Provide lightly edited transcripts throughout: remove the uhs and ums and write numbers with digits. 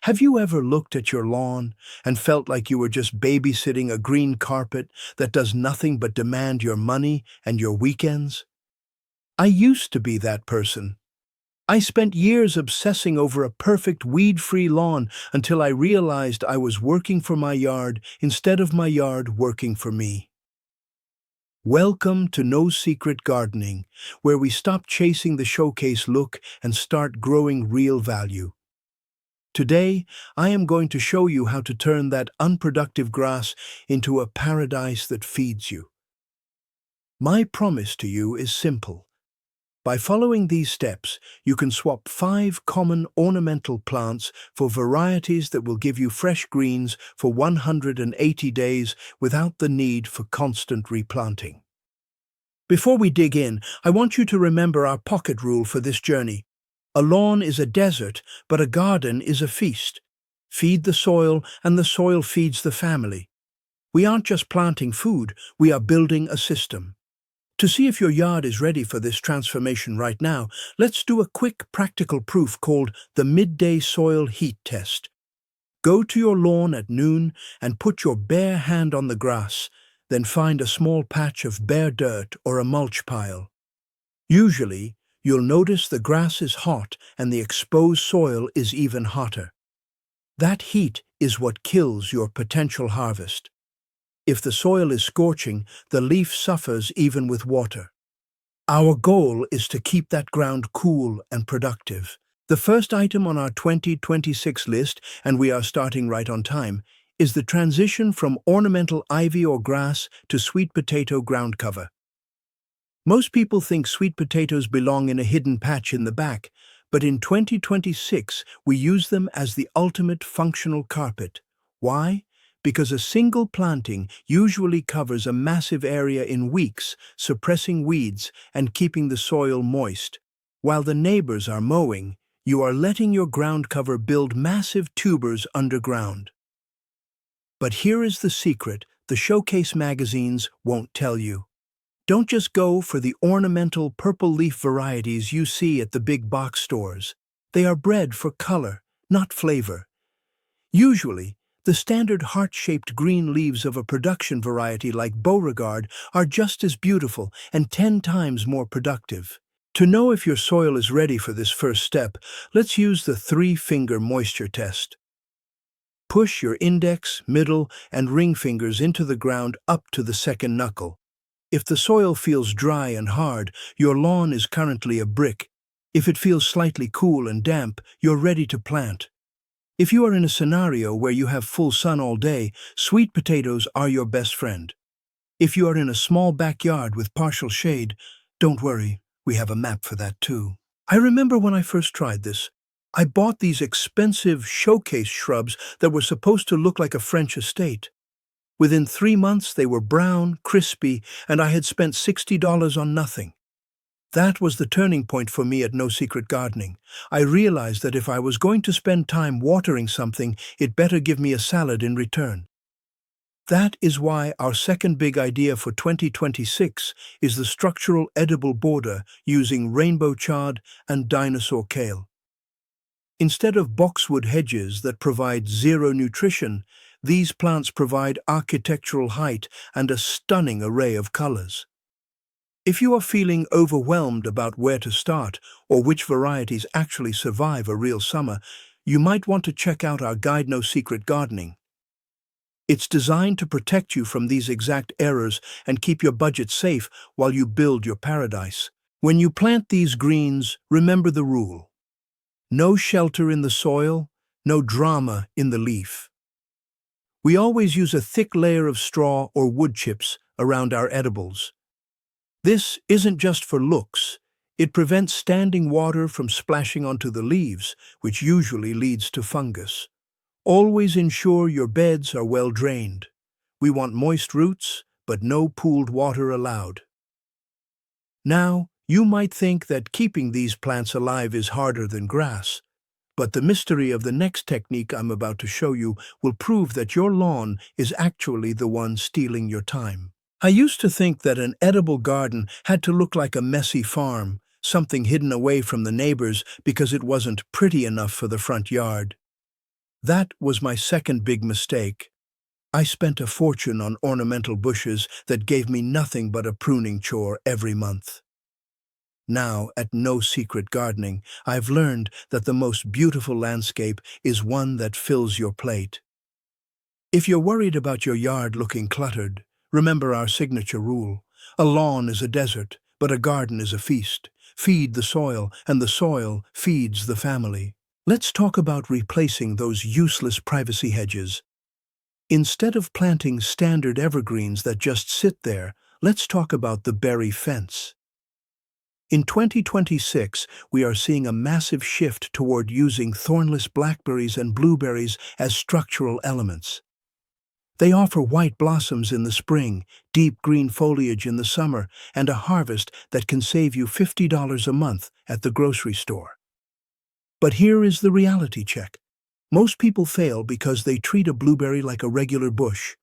Have you ever looked at your lawn and felt like you were just babysitting a green carpet that does nothing but demand your money and your weekends? I used to be that person. I spent years obsessing over a perfect weed-free lawn until I realized I was working for my yard instead of my yard working for me. Welcome to No Secret Gardening, where we stop chasing the showcase look and start growing real value. Today, I am going to show you how to turn that unproductive grass into a paradise that feeds you. My promise to you is simple. By following these steps, you can swap 5 common ornamental plants for varieties that will give you fresh greens for 180 days without the need for constant replanting. Before we dig in, I want you to remember our pocket rule for this journey. A lawn is a desert, but a garden is a feast. Feed the soil, and the soil feeds the family. We aren't just planting food, we are building a system. To see if your yard is ready for this transformation right now, let's do a quick practical proof called the midday soil heat test. Go to your lawn at noon and put your bare hand on the grass, then find a small patch of bare dirt or a mulch pile. Usually, you'll notice the grass is hot and the exposed soil is even hotter. That heat is what kills your potential harvest. If the soil is scorching, the leaf suffers even with water. Our goal is to keep that ground cool and productive. The first item on our 2026 list, and we are starting right on time, is the transition from ornamental ivy or grass to sweet potato ground cover. Most people think sweet potatoes belong in a hidden patch in the back, but in 2026 we use them as the ultimate functional carpet. Why? Because a single planting usually covers a massive area in weeks, suppressing weeds and keeping the soil moist. While the neighbors are mowing, you are letting your ground cover build massive tubers underground. But here is the secret the showcase magazines won't tell you. Don't just go for the ornamental purple leaf varieties you see at the big box stores. They are bred for color, not flavor. Usually, the standard heart-shaped green leaves of a production variety like Beauregard are just as beautiful and 10 times more productive. To know if your soil is ready for this first step, let's use the 3-finger moisture test. Push your index, middle, and ring fingers into the ground up to the second knuckle. If the soil feels dry and hard, your lawn is currently a brick. If it feels slightly cool and damp, you're ready to plant. If you are in a scenario where you have full sun all day, sweet potatoes are your best friend. If you are in a small backyard with partial shade, don't worry, we have a map for that too. I remember when I first tried this. I bought these expensive showcase shrubs that were supposed to look like a French estate. Within 3 months, they were brown, crispy, and I had spent $60 on nothing. That was the turning point for me at No Secret Gardening. I realized that if I was going to spend time watering something, it better give me a salad in return. That is why our second big idea for 2026 is the structural edible border using rainbow chard and dinosaur kale. Instead of boxwood hedges that provide zero nutrition, these plants provide architectural height and a stunning array of colors. If you are feeling overwhelmed about where to start or which varieties actually survive a real summer, you might want to check out our guide No Secret Gardening. It's designed to protect you from these exact errors and keep your budget safe while you build your paradise. When you plant these greens, remember the rule. No shelter in the soil, no drama in the leaf. We always use a thick layer of straw or wood chips around our edibles. This isn't just for looks. It prevents standing water from splashing onto the leaves, which usually leads to fungus. Always ensure your beds are well drained. We want moist roots, but no pooled water allowed. Now, you might think that keeping these plants alive is harder than grass. But the mystery of the next technique I'm about to show you will prove that your lawn is actually the one stealing your time. I used to think that an edible garden had to look like a messy farm, something hidden away from the neighbors because it wasn't pretty enough for the front yard. That was my second big mistake. I spent a fortune on ornamental bushes that gave me nothing but a pruning chore every month. Now, at No Secret Gardening, I've learned that the most beautiful landscape is one that fills your plate. If you're worried about your yard looking cluttered, remember our signature rule. A lawn is a desert, but a garden is a feast. Feed the soil, and the soil feeds the family. Let's talk about replacing those useless privacy hedges. Instead of planting standard evergreens that just sit there, let's talk about the berry fence. In 2026, we are seeing a massive shift toward using thornless blackberries and blueberries as structural elements. They offer white blossoms in the spring, deep green foliage in the summer, and a harvest that can save you $50 a month at the grocery store. But here is the reality check. Most people fail because they treat a blueberry like a regular bush.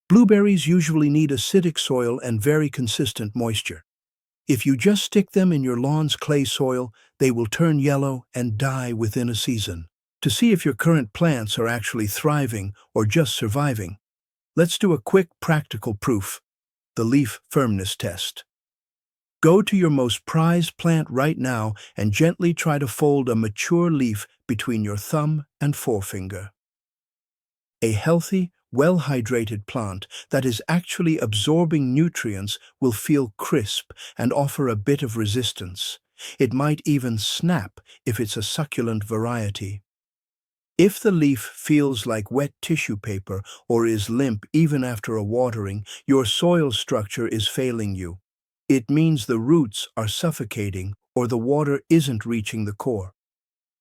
Blueberries usually need acidic soil and very consistent moisture. If you just stick them in your lawn's clay soil, they will turn yellow and die within a season. To see if your current plants are actually thriving or just surviving, let's do a quick practical proof, the leaf firmness test. Go to your most prized plant right now and gently try to fold a mature leaf between your thumb and forefinger. A healthy, well-hydrated plant that is actually absorbing nutrients will feel crisp and offer a bit of resistance. It might even snap if it's a succulent variety. If the leaf feels like wet tissue paper or is limp even after a watering, your soil structure is failing you. It means the roots are suffocating or the water isn't reaching the core.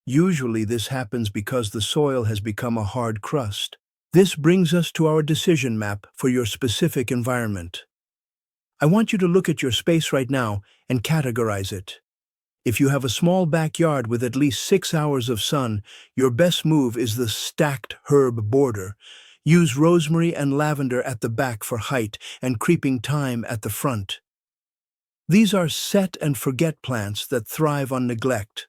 Usually this happens because the soil has become a hard crust. This brings us to our decision map for your specific environment. I want you to look at your space right now and categorize it. If you have a small backyard with at least 6 hours of sun, your best move is the stacked herb border. Use rosemary and lavender at the back for height and creeping thyme at the front. These are set and forget plants that thrive on neglect.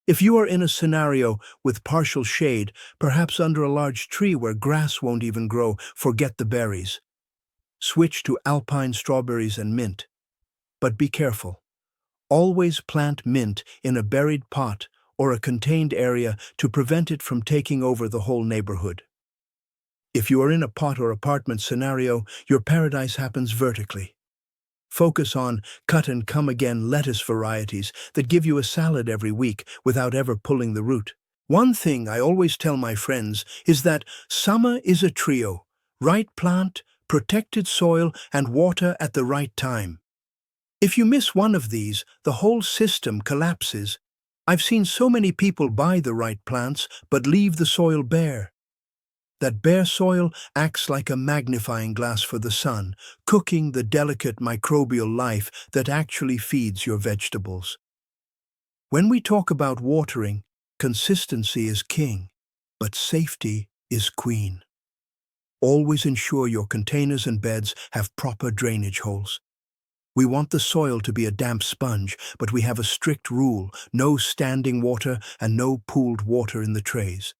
If you are in a scenario with partial shade, perhaps under a large tree where grass won't even grow, forget the berries. Switch to alpine strawberries and mint. But be careful. Always plant mint in a buried pot or a contained area to prevent it from taking over the whole neighborhood. If you are in a pot or apartment scenario, your paradise happens vertically. Focus on cut-and-come-again lettuce varieties that give you a salad every week without ever pulling the root. One thing I always tell my friends is that summer is a trio: right plant, protected soil, and water at the right time. If you miss one of these, the whole system collapses. I've seen so many people buy the right plants but leave the soil bare. That bare soil acts like a magnifying glass for the sun, cooking the delicate microbial life that actually feeds your vegetables. When we talk about watering, consistency is king, but safety is queen. Always ensure your containers and beds have proper drainage holes. We want the soil to be a damp sponge, but we have a strict rule: no standing water and no pooled water in the trays.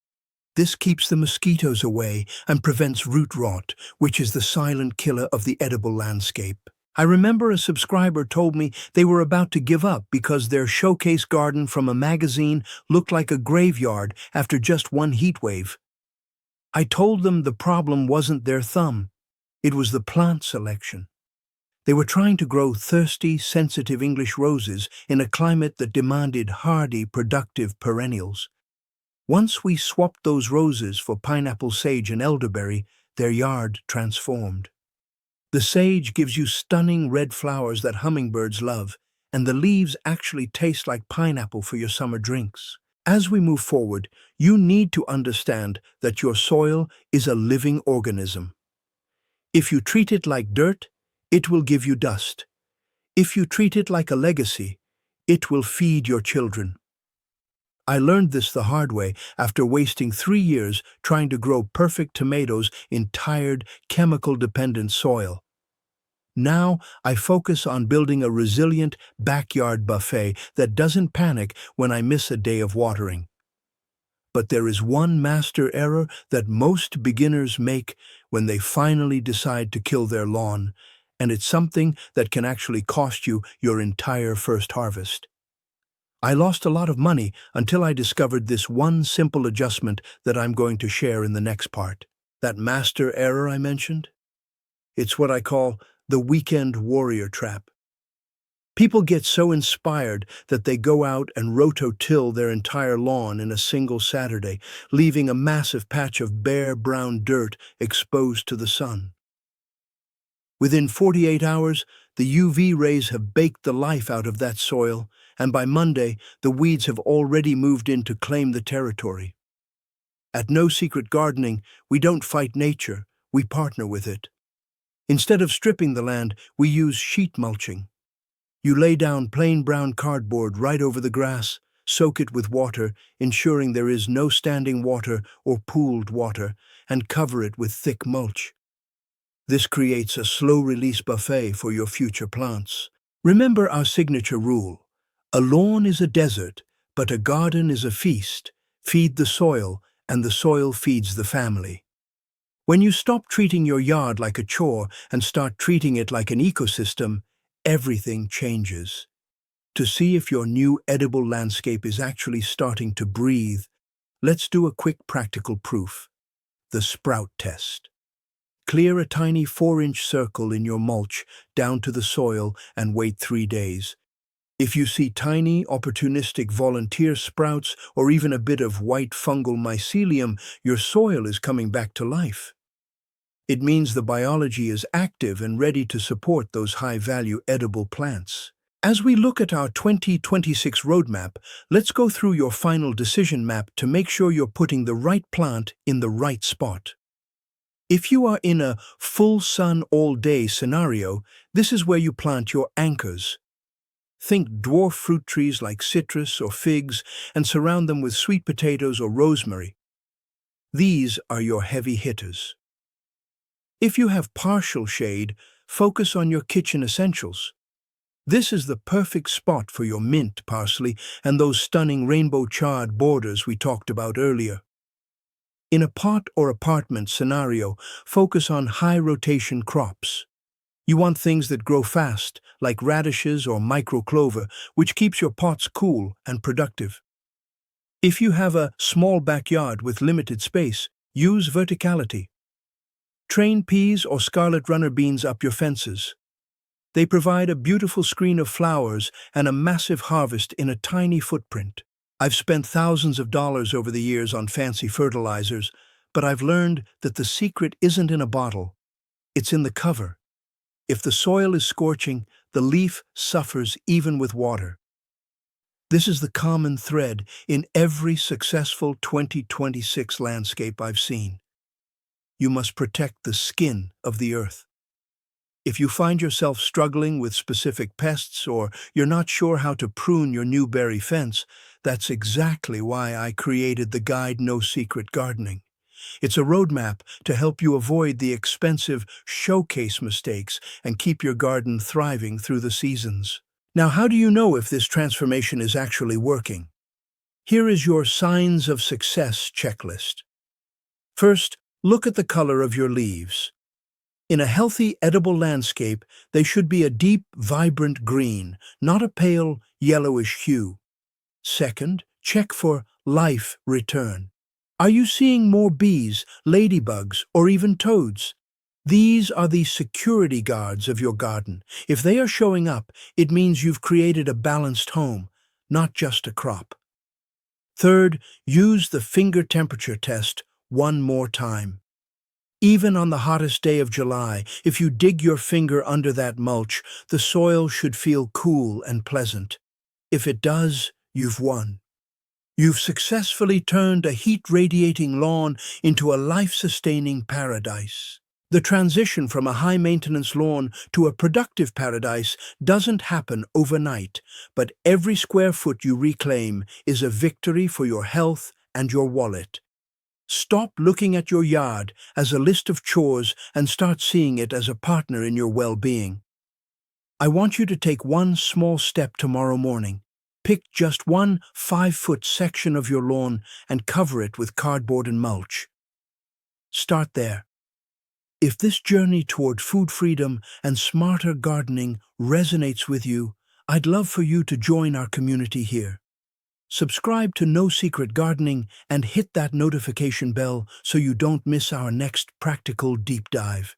This keeps the mosquitoes away and prevents root rot, which is the silent killer of the edible landscape. I remember a subscriber told me they were about to give up because their showcase garden from a magazine looked like a graveyard after just one heat wave. I told them the problem wasn't their thumb, it was the plant selection. They were trying to grow thirsty, sensitive English roses in a climate that demanded hardy, productive perennials. Once we swapped those roses for pineapple, sage, and elderberry, their yard transformed. The sage gives you stunning red flowers that hummingbirds love, and the leaves actually taste like pineapple for your summer drinks. As we move forward, you need to understand that your soil is a living organism. If you treat it like dirt, it will give you dust. If you treat it like a legacy, it will feed your children. I learned this the hard way after wasting 3 years trying to grow perfect tomatoes in tired, chemical-dependent soil. Now I focus on building a resilient backyard buffet that doesn't panic when I miss a day of watering. But there is one master error that most beginners make when they finally decide to kill their lawn, and it's something that can actually cost you your entire first harvest. I lost a lot of money until I discovered this one simple adjustment that I'm going to share in the next part. That master error I mentioned? It's what I call the weekend warrior trap. People get so inspired that they go out and rototill their entire lawn in a single Saturday, leaving a massive patch of bare brown dirt exposed to the sun. Within 48 hours, the UV rays have baked the life out of that soil, and by Monday, the weeds have already moved in to claim the territory. At No Secret Gardening, we don't fight nature, we partner with it. Instead of stripping the land, we use sheet mulching. You lay down plain brown cardboard right over the grass, soak it with water, ensuring there is no standing water or pooled water, and cover it with thick mulch. This creates a slow-release buffet for your future plants. Remember our signature rule: a lawn is a desert, but a garden is a feast. Feed the soil, and the soil feeds the family. When you stop treating your yard like a chore and start treating it like an ecosystem, everything changes. To see if your new edible landscape is actually starting to breathe, let's do a quick practical proof: the sprout test. Clear a tiny 4-inch circle in your mulch down to the soil and wait 3 days. If you see tiny, opportunistic volunteer sprouts or even a bit of white fungal mycelium, your soil is coming back to life. It means the biology is active and ready to support those high-value edible plants. As we look at our 2026 roadmap, let's go through your final decision map to make sure you're putting the right plant in the right spot. If you are in a full sun all-day scenario, this is where you plant your anchors. Think dwarf fruit trees like citrus or figs and surround them with sweet potatoes or rosemary. These are your heavy hitters. If you have partial shade, focus on your kitchen essentials. This is the perfect spot for your mint parsley and those stunning rainbow-charred borders we talked about earlier. In a pot or apartment scenario, focus on high-rotation crops. You want things that grow fast, like radishes or microclover, which keeps your pots cool and productive. If you have a small backyard with limited space, use verticality. Train peas or scarlet runner beans up your fences. They provide a beautiful screen of flowers and a massive harvest in a tiny footprint. I've spent thousands of dollars over the years on fancy fertilizers, but I've learned that the secret isn't in a bottle. It's in the cover. If the soil is scorching, the leaf suffers even with water. This is the common thread in every successful 2026 landscape I've seen. You must protect the skin of the earth. If you find yourself struggling with specific pests or you're not sure how to prune your new berry fence, that's exactly why I created the guide No Secret Gardening. It's a roadmap to help you avoid the expensive showcase mistakes and keep your garden thriving through the seasons. Now, how do you know if this transformation is actually working? Here is your signs of success checklist. First, look at the color of your leaves. In a healthy, edible landscape, they should be a deep, vibrant green, not a pale, yellowish hue. Second, check for life return. Are you seeing more bees, ladybugs, or even toads? These are the security guards of your garden. If they are showing up, it means you've created a balanced home, not just a crop. Third, use the finger temperature test one more time. Even on the hottest day of July, if you dig your finger under that mulch, the soil should feel cool and pleasant. If it does, you've won. You've successfully turned a heat-radiating lawn into a life-sustaining paradise. The transition from a high-maintenance lawn to a productive paradise doesn't happen overnight, but every square foot you reclaim is a victory for your health and your wallet. Stop looking at your yard as a list of chores and start seeing it as a partner in your well-being. I want you to take one small step tomorrow morning. Pick just one 5-foot section of your lawn and cover it with cardboard and mulch. Start there. If this journey toward food freedom and smarter gardening resonates with you, I'd love for you to join our community here. Subscribe to No Secret Gardening and hit that notification bell so you don't miss our next practical deep dive.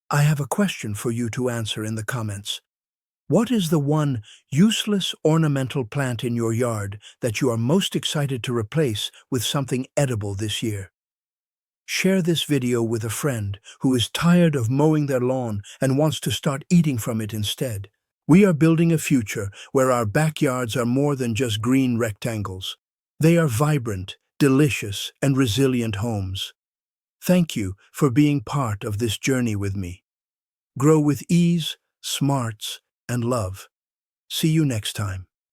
I have a question for you to answer in the comments. What is the one useless ornamental plant in your yard that you are most excited to replace with something edible this year? Share this video with a friend who is tired of mowing their lawn and wants to start eating from it instead. We are building a future where our backyards are more than just green rectangles. They are vibrant, delicious, and resilient homes. Thank you for being part of this journey with me. Grow with ease, smarts, and love. See you next time.